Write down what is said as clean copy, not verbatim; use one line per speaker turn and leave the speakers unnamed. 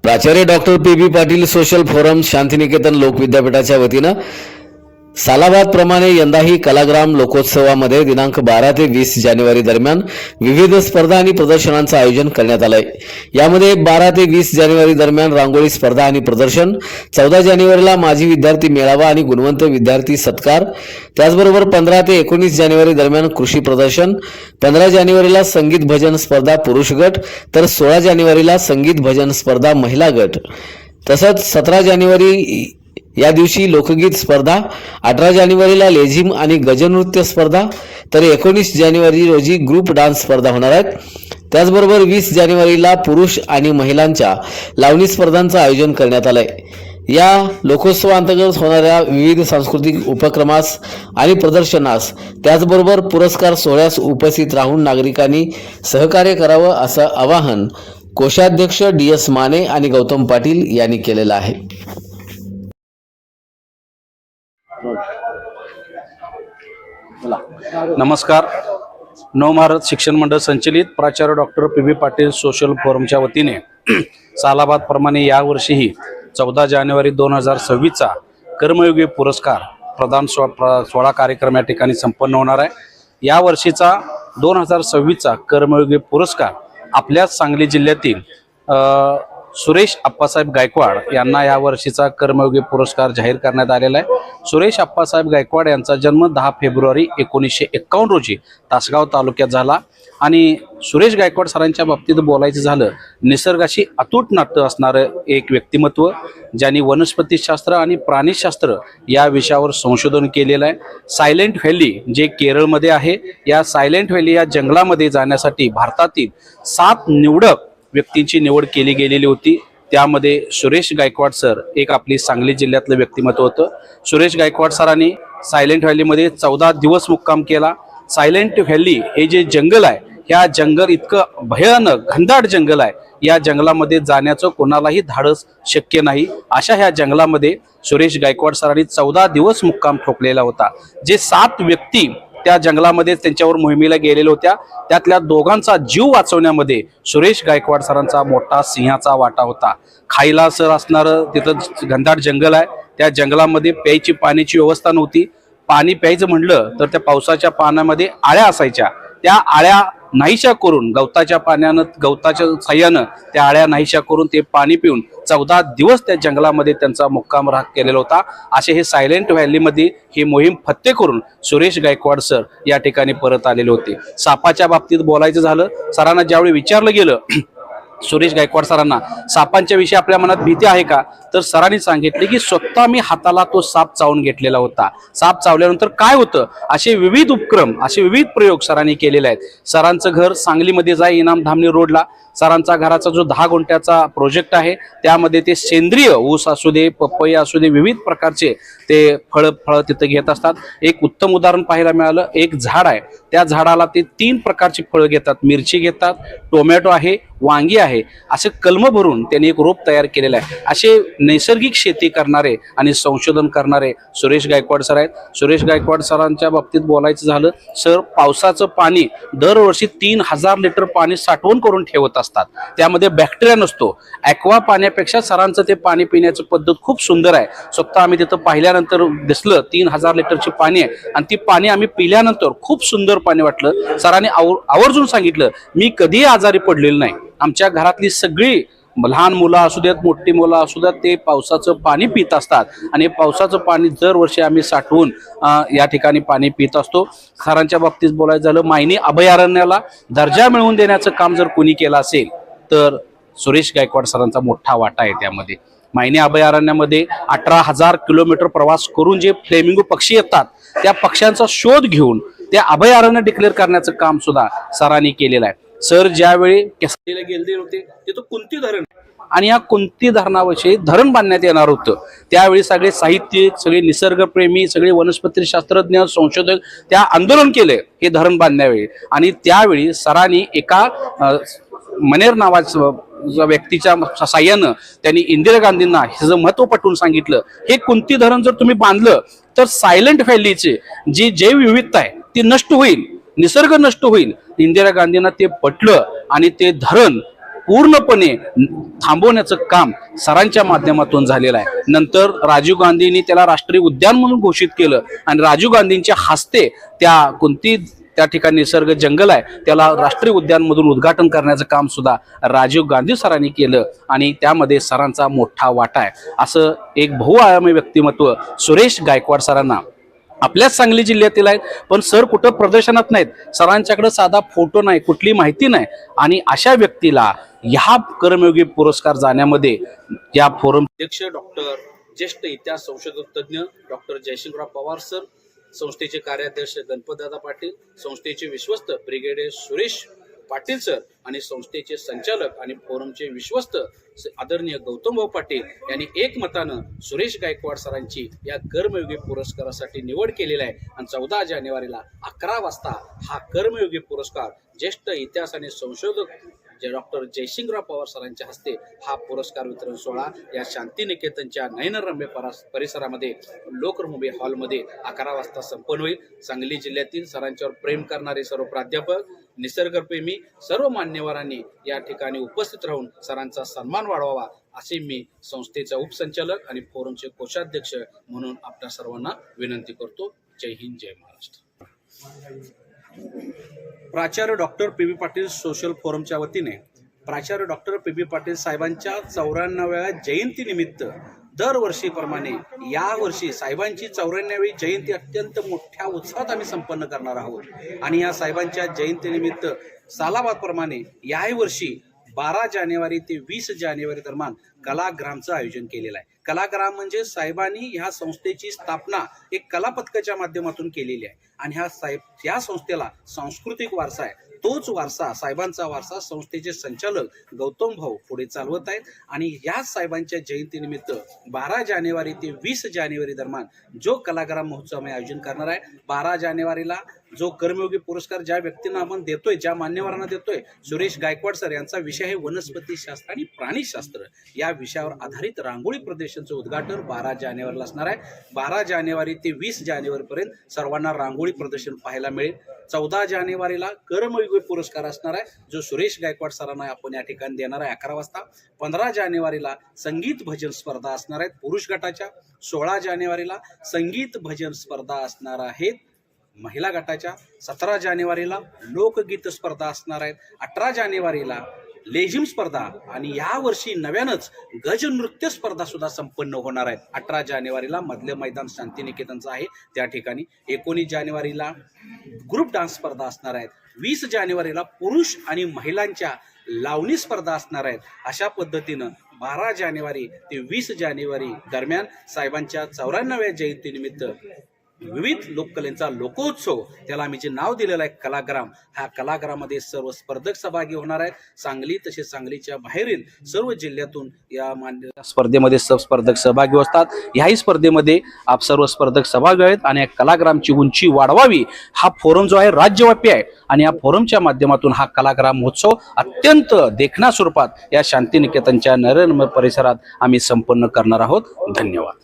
प्राचार्य doctor P Patil social forum Shantiniketan लोक विद्यापीठाच्या वतीनं सालाबाद प्रमाणे यंदाही कलाग्राम लोकोत्सवामध्ये दिनांक 12 ते 20 जानेवारी दरम्यान विविध स्पर्धा आणि प्रदर्शनांचं आयोजन करण्यात आलंय। यामध्ये 12 ते 20 जानेवारी दरम्यान रांगोळी स्पर्धा आणि प्रदर्शन, 14 जानेवारीला माजी विद्यार्थी मेळावा आणि गुणवंत विद्यार्थी सत्कार, त्याचबरोबर 15 ते 19 जानेवारी दरम्यान कृषी प्रदर्शन, 15 जानेवारीला संगीत भजन स्पर्धा पुरुष गट, तर 16 जानेवारीला संगीत भजन स्पर्धा महिला गट, तसंच 17 जानेवारी या दिवशी लोकगीत स्पर्धा, 18 जानेवारीला लेझिम आणि गजनृत्य स्पर्धा, तर 19 जानेवारी रोजी ग्रुप डान्स स्पर्धा होणार आहेत। त्याचबरोबर 20 जानेवारीला पुरुष आणि महिलांच्या लावणी स्पर्धांचं आयोजन करण्यात आलंय। या लोकोत्सवांतर्गत होणाऱ्या विविध सांस्कृतिक उपक्रमास आणि प्रदर्शनास त्याचबरोबर पुरस्कार सोहळ्यास उपस्थित राहून नागरिकांनी सहकार्य करावं असं आवाहन कोषाध्यक्ष DS माने आणि गौतम पाटील यांनी केलेलं आहे।
नमस्कार। नवभारत शिक्षण मंडळ संचलित प्राचार्य डॉक्टर पी पाटील सोशल फोरमच्या वतीने सालाबाद प्रमाणे यावर्षीही 14 जानेवारी 2026 चा कर्मयोगी पुरस्कार प्रदान सोहळा कार्यक्रम या ठिकाणी संपन्न होणार आहे। या वर्षीचा 2026 चा कर्मयोगी पुरस्कार आपल्याच सांगली जिल्ह्यातील सुरेश अप्पासाहेब गायकवाड यांना या वर्षीचा कर्मयोगी पुरस्कार जाहीर करण्यात आलेला आहे। सुरेश अप्पासाहेब गायकवाड यांचा जन्म 10 फेब्रुवारी 1951 रोजी तासगाव तालुक्यात झाला आणि सुरेश गायकवाड सरांच्या बाबतीत बोलायचं झालं, निसर्गाशी अतूट नातं असणारं एक व्यक्तिमत्व, ज्यांनी वनस्पतीशास्त्र आणि प्राणीशास्त्र या विषयावर संशोधन केलेलं आहे। सायलेंट व्हॅली जे केरळमध्ये आहे, या सायलेंट व्हॅली या जंगलामध्ये जाण्यासाठी भारतातील 7 निवडक व्यक्तींची निवड केली गेलेली होती। त्यामध्ये सुरेश गायकवाड सर एक आपली सांगली जिल्ह्यातलं व्यक्तिमत्व होतं। सुरेश गायकवाड सरांनी सायलेंट व्हॅलीमध्ये 14 दिवस मुक्काम केला। सायलेंट व्हॅली हे जे जंगल आहे, ह्या जंगल इतकं भयानक घनदाट जंगल आहे, या जंगलामध्ये जाण्याचं कोणालाही धाडस शक्य नाही। अशा ह्या जंगलामध्ये सुरेश गायकवाड सरांनी 14 दिवस मुक्काम ठोकलेला होता। जे 7 व्यक्ती त्या जंगलामध्ये त्यांच्यावर मोहिमेला गेलेल्या होत्या, त्यातल्या दोघांचा जीव वाचवण्यामध्ये सुरेश गायकवाड सरांचा मोठा सिंहाचा वाटा होता। खायला सर असणारं तिथं घनदाट जंगल आहे, त्या जंगलामध्ये प्यायची पाण्याची व्यवस्था नव्हती। पाणी प्यायचं म्हटलं तर त्या पावसाच्या पाण्यामध्ये आळ्या असायच्या, त्या आळ्या नाहीशा करून गवताच्या साह्यानं त्या आळ्या नाहीशा करून ते पाणी पिऊन 14 दिवस त्या जंगलामध्ये त्यांचा मुक्काम केलेला होता। असे हे सायलेंट व्हॅलीमध्ये ही मोहीम फत्ते करून सुरेश गायकवाड सर या ठिकाणी परत आलेले होते। सापाच्या बाबतीत बोलायचं झालं, सरांना ज्यावेळी विचारलं गेलं सुरेश गायकवाड सरांना सापांच्या विषयी आपल्या मनात भीती आहे का, तर सरांनी सांगितले की स्वतः मी हाताला तो साप चावून घेतलेला होता। साप चावल्यानंतर काय होतं, असे विविध उपक्रम, असे विविध प्रयोग सरांनी केलेले आहेत। सरांचं घर सांगलीमध्ये जाय इनाम धामणी रोडला, सरांचा घराचा जो 10 गुंठ्याचा प्रोजेक्ट आहे, त्यामध्ये ते सेंद्रिय ऊस असू दे, पपई असू दे, विविध प्रकारचे ते फळ तिथं घेत असतात। एक उत्तम उदाहरण पाहायला मिळालं, एक झाड आहे, त्या झाडाला ते 3 प्रकारची फळं घेतात, मिरची घेतात, टोमॅटो आहे, वांगी आहे, असे कलम भरून त्यांनी एक रोप तयार केलेलं आहे। असे नैसर्गिक शेती करणारे आणि संशोधन करणारे सुरेश गायकवाड सर आहेत। सुरेश गायकवाड सरांच्या बाबतीत बोलायचं झालं, सर पावसाचं पाणी दरवर्षी 3000 लिटर पाणी साठवून करून ठेवत असतात, त्यामध्ये बॅक्टेरिया नसतो। ॲक्वा पाण्यापेक्षा सरांचं ते पाणी पिण्याची पद्धत खूप सुंदर आहे। स्वतः आम्ही तिथं पाहिल्यानंतर दिसलं 3000 लिटरची पाणी आहे आणि ती पाणी आम्ही पिल्यानंतर खूप सुंदर पाणी वाटलं। सरांनी आवर्जून सांगितलं, मी कधीही आजारी पडलेलो नाही। आमच्या घरातली सगळी लहान मुलं असू देत, मोठी मुलं असू देत, ते पावसाचं पाणी पित असतात आणि पावसाचं पाणी दरवर्षी आम्ही साठवून या ठिकाणी पाणी पित असतो। सरांच्या बाबतीत बोलायचं झालं, मायनी अभयारण्याला दर्जा मिळवून देण्याचं काम जर कोणी केलं असेल तर सुरेश गायकवाड सरांचा मोठा वाटा आहे। त्यामध्ये मायनी अभयारण्यामध्ये 18,000 किलोमीटर प्रवास करून जे फ्लेमिंगो पक्षी येतात, त्या पक्ष्यांचा शोध घेऊन त्या अभयारण्य डिक्लेअर करण्याचं काम सुद्धा सरांनी केलेलं आहे। सर ज्यावेळी केसरीला गेले होते तिथं कुंती धरण आणि या कुंती धरणाविषयी धरण बांधण्यात येणार होतं, त्यावेळी सगळे साहित्यिक, सगळे निसर्गप्रेमी, सगळे वनस्पती शास्त्रज्ञ, संशोधक त्या आंदोलन केले हे धरण बांधण्यावेळी। आणि त्यावेळी सरांनी एका मनेर नावाच्या व्यक्तीच्या साह्यानं त्यांनी इंदिरा गांधींना ह्याचं महत्व पटवून सांगितलं, हे कुंती धरण जर तुम्ही बांधलं तर सायलेंट व्हॅलीचे जी जैवविविधता आहे ती नष्ट होईल, निसर्ग नष्ट होईल। इंदिरा गांधींना ते पटलं आणि ते धरण पूर्णपणे थांबवण्याचं काम सरांच्या माध्यमातून झालेलं आहे. नंतर राजीव गांधींनी त्याला राष्ट्रीय उद्यान म्हणून घोषित केलं आणि राजीव गांधींच्या हस्ते त्या ठिकाणी निसर्ग जंगल आहे त्याला राष्ट्रीय उद्यान मधून उद्घाटन करण्याचं काम सुद्धा राजीव गांधी सरांनी केलं आणि त्यामध्ये सरांचा मोठा वाटा आहे. असं एक बहुआयामी व्यक्तिमत्व सुरेश गायकवाड सरांना आपल्याच सांगली जिल्ह्यातील आहेत, पण सर कुठं प्रदर्शनात नाहीत, सरांच्याकडे साधा फोटो नाही, कुठली माहिती नाही आणि अशा व्यक्तीला ह्या कर्मयोगी पुरस्कार जाण्यामध्ये या फोरम अध्यक्ष डॉक्टर ज्येष्ठ इतिहास संशोधक तज्ज्ञ डॉक्टर जयसिंगराव पवार सर, संस्थेचे कार्याध्यक्ष गणपतदादा पाटील, संस्थेचे विश्वस्त ब्रिगेडियर सुरेश पाटील सर आणि संस्थेचे संचालक आणि फोरमचे विश्वस्त आदरणीय गौतमभाऊ पाटील यांनी एकमतानं सुरेश गायकवाड सरांची या कर्मयोगी पुरस्कारासाठी निवड केलेली आहे आणि 14 जानेवारीला 11 वाजता हा कर्मयोगी पुरस्कार ज्येष्ठ इतिहास आणि संशोधक डॉक्टर जयसिंगराव पवार सरांच्या हस्ते हा पुरस्कार वितरण सोहळा या शांतिनिकेतनच्या नयनरम्य परिसरामध्ये लोकरमुंबई हॉलमध्ये 11 वाजता संपन्न होईल. सांगली जिल्ह्यातील सरांच्यावर प्रेम करणारे सर्व प्राध्यापक, निसर्गप्रेमी सर्व मान्यवरांनी या ठिकाणी उपस्थित राहून सरांचा सन्मान वाढवावा असे मी संस्थेचा उपसंचालक आणि फोरमचे कोषाध्यक्ष म्हणून आपल्या सर्वांना विनंती करतो. जय हिंद, जय महाराष्ट्र. प्राचार्य डॉक्टर पी बी पाटील सोशल फोरमच्या वतीने प्राचार्य डॉक्टर पी बी पाटील साहेबांच्या 94व्या जयंतीनिमित्त दरवर्षीप्रमाणे यावर्षी साहेबांची 94वी जयंती अत्यंत मोठ्या उत्साहात आम्ही संपन्न करणार आहोत आणि या साहेबांच्या जयंतीनिमित्त सालाबादप्रमाणे याही वर्षी 12 जानेवारी ते 20 जानेवारी दरम्यान कलाग्रामचं आयोजन केलेलं आहे. कलाग्राम म्हणजे साहेबांनी ह्या संस्थेची स्थापना एक कला पथकाच्या माध्यमातून केलेली आहे आणि या संस्थेला सांस्कृतिक वारसा आहे. तोच वारसा, साहेबांचा वारसा संस्थेचे संचालक गौतम भाऊ पुढे चालवत आहेत आणि याच साहेबांच्या जयंतीनिमित्त 12 जानेवारी ते 20 जानेवारी दरम्यान जो कलाग्राम महोत्सव आम्ही आयोजन करणार आहे. 12 जानेवारीला जो कर्मयोगी पुरस्कार ज्या व्यक्तींना आपण देतोय, ज्या मान्यवरांना देतोय, सुरेश गायकवाड सर यांचा विषय आहे वनस्पती शास्त्र आणि प्राणीशास्त्र. या विषयावर आधारित रांगोळी प्रदर्शनचं उद्घाटन 12 जानेवारीला असणार आहे. 12 जानेवारी ते 20 जानेवारीपर्यंत सर्वांना रांगोळी प्रदर्शन पाहायला मिळेल. 14 जानेवारीला कर्मयोगी पुरस्कार असणार आहे जो सुरेश गायकवाड सरांना आपण या ठिकाणी देणार आहे 11 वाजता. 15 जानेवारीला संगीत भजन स्पर्धा असणार आहेत पुरुष गटाच्या. 16 जानेवारीला संगीत भजन स्पर्धा असणार आहेत महिला गटाच्या. 17 जानेवारीला लोकगीत स्पर्धा असणार आहेत. 18 जानेवारीला लेझिम स्पर्धा आणि यावर्षी नव्यानंच गज नृत्य स्पर्धा सुद्धा संपन्न होणार आहेत. 18 जानेवारीला मधलं मैदान शांतिनिकेतनचं आहे त्या ठिकाणी. 19 जानेवारीला ग्रुप डान्स स्पर्धा असणार आहेत. 20 जानेवारीला पुरुष आणि महिलांच्या लावणी स्पर्धा असणार आहेत. अशा पद्धतीनं 12 जानेवारी ते 20 जानेवारी दरम्यान साहेबांच्या 94व्या जयंतीनिमित्त विविध लोककलेचा लोकोत्सव, त्याला आम्ही जे नाव दिलेलं आहे कलाग्राम, ह्या कलाग्राममध्ये सर्व स्पर्धक सहभागी होणार आहेत. सांगली तसेच सांगलीच्या बाहेरील सर्व जिल्ह्यातून या स्पर्धेमध्ये स्पर्धक सहभागी असतात. याही स्पर्धेमध्ये आप सर्व स्पर्धक सहभागी आहेत आणि या कलाग्रामची उंची वाढवावी हा फोरम जो आहे राज्यव्यापी आहे आणि या फोरमच्या माध्यमातून हा कलाग्राम महोत्सव अत्यंत देखणा स्वरूपात या शांतिनिकेतनच्या नयनरम्य परिसरात आम्ही संपन्न करणार आहोत. धन्यवाद.